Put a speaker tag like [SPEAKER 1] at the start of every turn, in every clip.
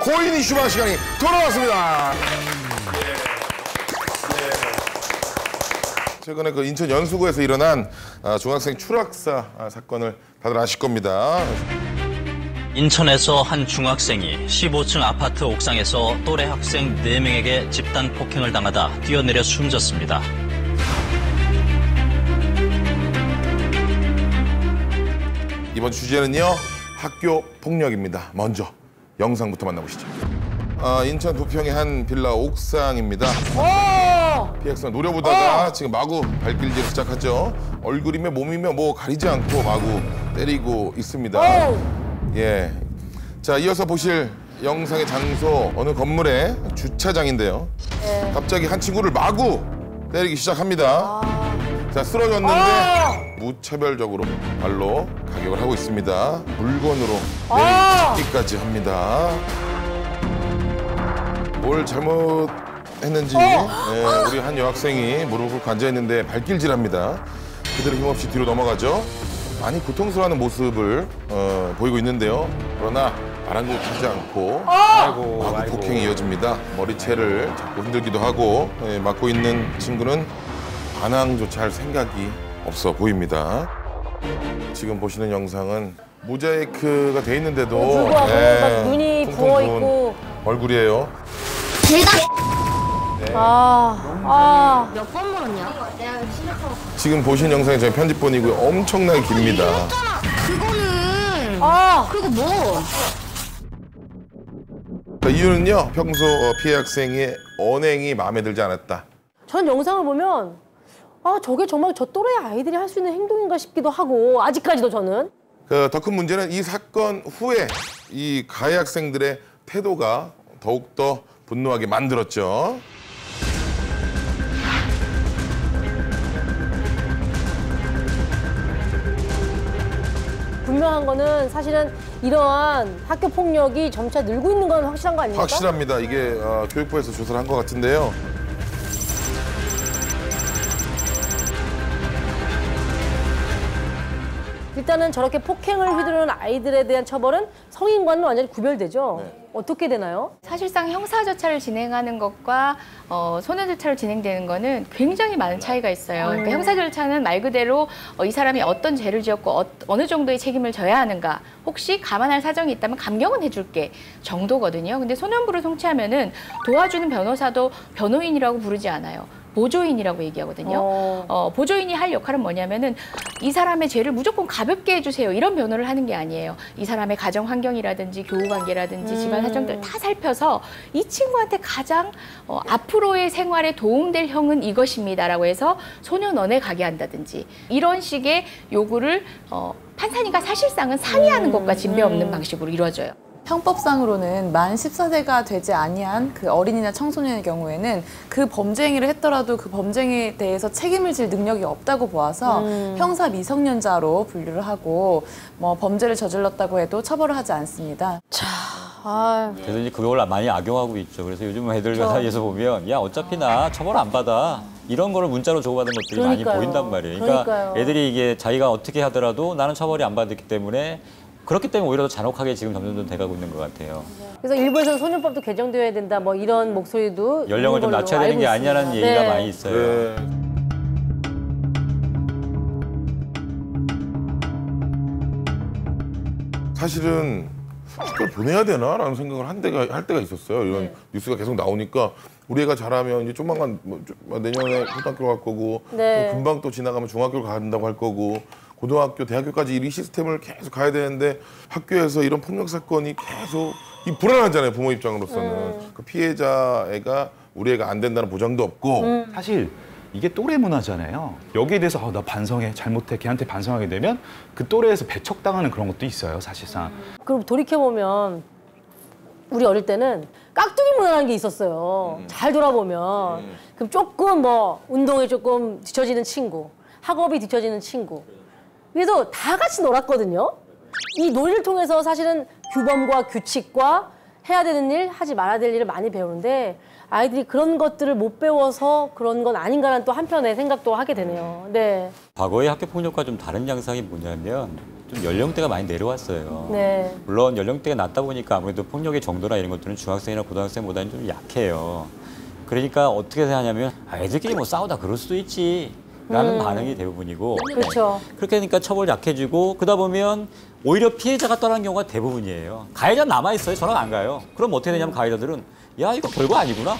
[SPEAKER 1] 고인 이슈방 시간이 돌아왔습니다. 최근에 그 인천 연수구에서 일어난 중학생 추락사 사건을 다들 아실 겁니다.
[SPEAKER 2] 인천에서 한 중학생이 15층 아파트 옥상에서 또래 학생 4명에게 집단 폭행을 당하다 뛰어내려 숨졌습니다.
[SPEAKER 1] 이번 주제는요, 학교 폭력입니다. 먼저 영상부터 만나보시죠. 인천 부평의 한 빌라 옥상입니다. 피해 학생 노려보다가 지금 마구 발길질을 시작하죠. 얼굴이며 몸이며 뭐 가리지 않고 마구 때리고 있습니다. 예. 자, 이어서 보실 영상의 장소 어느 건물의 주차장인데요. 갑자기 한 친구를 마구 때리기 시작합니다. 자, 쓰러졌는데 무차별적으로 발로 가격을 하고 있습니다. 물건으로 때리기까지 합니다. 뭘 잘못했는지 우리 한 여학생이 무릎을 관자했는데 발길질합니다. 그대로 힘없이 뒤로 넘어가죠. 많이 고통스러워하는 모습을 보이고 있는데요. 그러나 아랑곳하지 않고 마구 폭행이 이어집니다. 머리채를 자꾸 흔들기도 하고 맞고 있는 친구는 반항조차 할 생각이 없어 보입니다. 지금 보시는 영상은 모자이크가 돼 있는데도
[SPEAKER 3] 눈이 부어 있고
[SPEAKER 1] 얼굴이에요.
[SPEAKER 4] 몇 번 물었냐?
[SPEAKER 1] 지금 보신 영상이 저희 편집본이고요. 엄청나게 깁니다.
[SPEAKER 4] 그거는 그리고 뭐?
[SPEAKER 1] 이유는요, 평소 피해 학생의 언행이 마음에 들지 않았다.
[SPEAKER 3] 전 영상을 보면 저게 정말 저 또래 아이들이 할 수 있는 행동인가 싶기도 하고 아직까지도 저는.
[SPEAKER 1] 더 큰 문제는 이 사건 후에 이 가해 학생들의 태도가 더욱더 분노하게 만들었죠.
[SPEAKER 3] 분명한 거는 사실은 이러한 학교 폭력이 점차 늘고 있는 건 확실한 거 아닙니까?
[SPEAKER 1] 확실합니다. 이게 교육부에서 조사를 한 것 같은데요.
[SPEAKER 3] 일단은 저렇게 폭행을 휘두르는 아이들에 대한 처벌은 성인과는 완전히 구별되죠. 어떻게 되나요?
[SPEAKER 5] 사실상 형사절차를 진행하는 것과 소년절차로 진행되는 거는 굉장히 많은 차이가 있어요. 그러니까 형사절차는 말 그대로 이 사람이 어떤 죄를 지었고 어느 정도의 책임을 져야 하는가, 혹시 감안할 사정이 있다면 감경은 해줄게 정도거든요. 근데 소년부를 송치하면은 도와주는 변호사도 변호인이라고 부르지 않아요. 보조인이라고 얘기하거든요. 보조인이 할 역할은 뭐냐면은 이 사람의 죄를 무조건 가볍게 해주세요, 이런 변호를 하는 게 아니에요. 이 사람의 가정 환경이라든지 교우 관계라든지 집안 사정들 다 살펴서 이 친구한테 가장 앞으로의 생활에 도움될 형은 이것입니다라고 해서 소년원에 가게 한다든지 이런 식의 요구를 판사니까 사실상은 상의하는 것과 진배 없는 방식으로 이루어져요.
[SPEAKER 6] 형법상으로는 만 14세가 되지 아니한 그 어린이나 청소년의 경우에는 그 범죄 행위를 했더라도 그 범죄 행위에 대해서 책임을 질 능력이 없다고 보아서 형사 미성년자로 분류를 하고 뭐 범죄를 저질렀다고 해도 처벌을 하지 않습니다.
[SPEAKER 7] 그래서 이제 그걸 많이 악용하고 있죠. 그래서 요즘 애들 사이에서 보면 야 어차피 나 처벌 안 받아, 이런 거를 문자로 주고받은 것들이 많이 보인단 말이에요. 그러니까 애들이 이게 자기가 어떻게 하더라도 나는 처벌이 안 받았기 때문에, 그렇기 때문에 오히려 더 잔혹하게 지금 점점 돼가고 있는 것 같아요. 그래서
[SPEAKER 3] 일부에서는 소년법도 개정되어야 된다, 뭐 이런 목소리도
[SPEAKER 7] 연령을 좀 낮춰야 되는 게 아니냐는 얘기가 많이 있어요.
[SPEAKER 1] 사실은 학교를 보내야 되나라는 생각을 할 때가 있었어요. 이런 뉴스가 계속 나오니까 우리 애가 자라면 이제 조만간 내년에 초등학교 갈 거고 또 금방 또 지나가면 중학교를 간다고 할 거고 고등학교, 대학교까지 이 시스템을 계속 가야 되는데 학교에서 이런 폭력 사건이 계속 불안하잖아요, 부모 입장으로서는. 그 피해자 애가 우리 애가 안 된다는 보장도 없고.
[SPEAKER 8] 사실 이게 또래 문화잖아요. 여기에 대해서 나 반성해, 잘못해, 걔한테 반성하게 되면 그 또래에서 배척당하는 그런 것도 있어요, 사실상.
[SPEAKER 3] 그럼 돌이켜보면 우리 어릴 때는 깍두기 문화라는 게 있었어요. 잘 돌아보면. 그럼 조금 뭐 운동에 조금 뒤처지는 친구, 학업이 뒤처지는 친구, 그래서 다 같이 놀았거든요. 이 놀이를 통해서 사실은 규범과 규칙과 해야 되는 일, 하지 말아야 될 일을 많이 배우는데 아이들이 그런 것들을 못 배워서 그런 건 아닌가라는 또 한편의 생각도 하게 되네요.
[SPEAKER 7] 과거의 학교 폭력과 좀 다른 양상이 뭐냐면 좀 연령대가 많이 내려왔어요.
[SPEAKER 3] 네.
[SPEAKER 7] 물론 연령대가 낮다 보니까 아무래도 폭력의 정도나 이런 것들은 중학생이나 고등학생보다는 좀 약해요. 그러니까 어떻게 하냐면 애들끼리 뭐 싸우다 그럴 수도 있지. 라는 반응이 대부분이고.
[SPEAKER 3] 그렇죠.
[SPEAKER 7] 그렇게 하니까 처벌 약해지고 그러다 보면 오히려 피해자가 떠나는 경우가 대부분이에요. 가해자 남아있어요. 저랑 안 가요. 그럼 어떻게 되냐면 가해자들은 야 이거 별거 아니구나.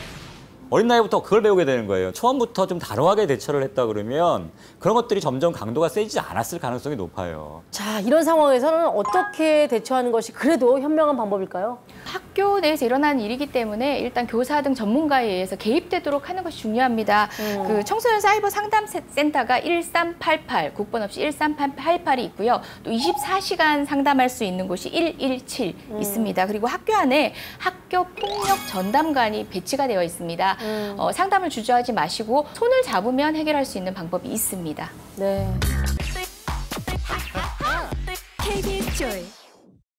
[SPEAKER 7] 어린 나이부터 그걸 배우게 되는 거예요. 처음부터 좀 단호하게 대처를 했다 그러면 그런 것들이 점점 강도가 세지지 않았을 가능성이 높아요.
[SPEAKER 3] 자, 이런 상황에서는 어떻게 대처하는 것이 그래도 현명한 방법일까요?
[SPEAKER 5] 학교 내에서 일어나는 일이기 때문에 일단 교사 등 전문가에 의해서 개입되도록 하는 것이 중요합니다. 그 청소년 사이버 상담 센터가 1388, 국번 없이 1388이 있고요. 또 24시간 상담할 수 있는 곳이 117 있습니다. 그리고 학교 안에 학교 폭력 전담관이 배치가 되어 있습니다. 상담을 주저하지 마시고 손을 잡으면 해결할 수 있는 방법이 있습니다.
[SPEAKER 3] 네.
[SPEAKER 9] KBS 조이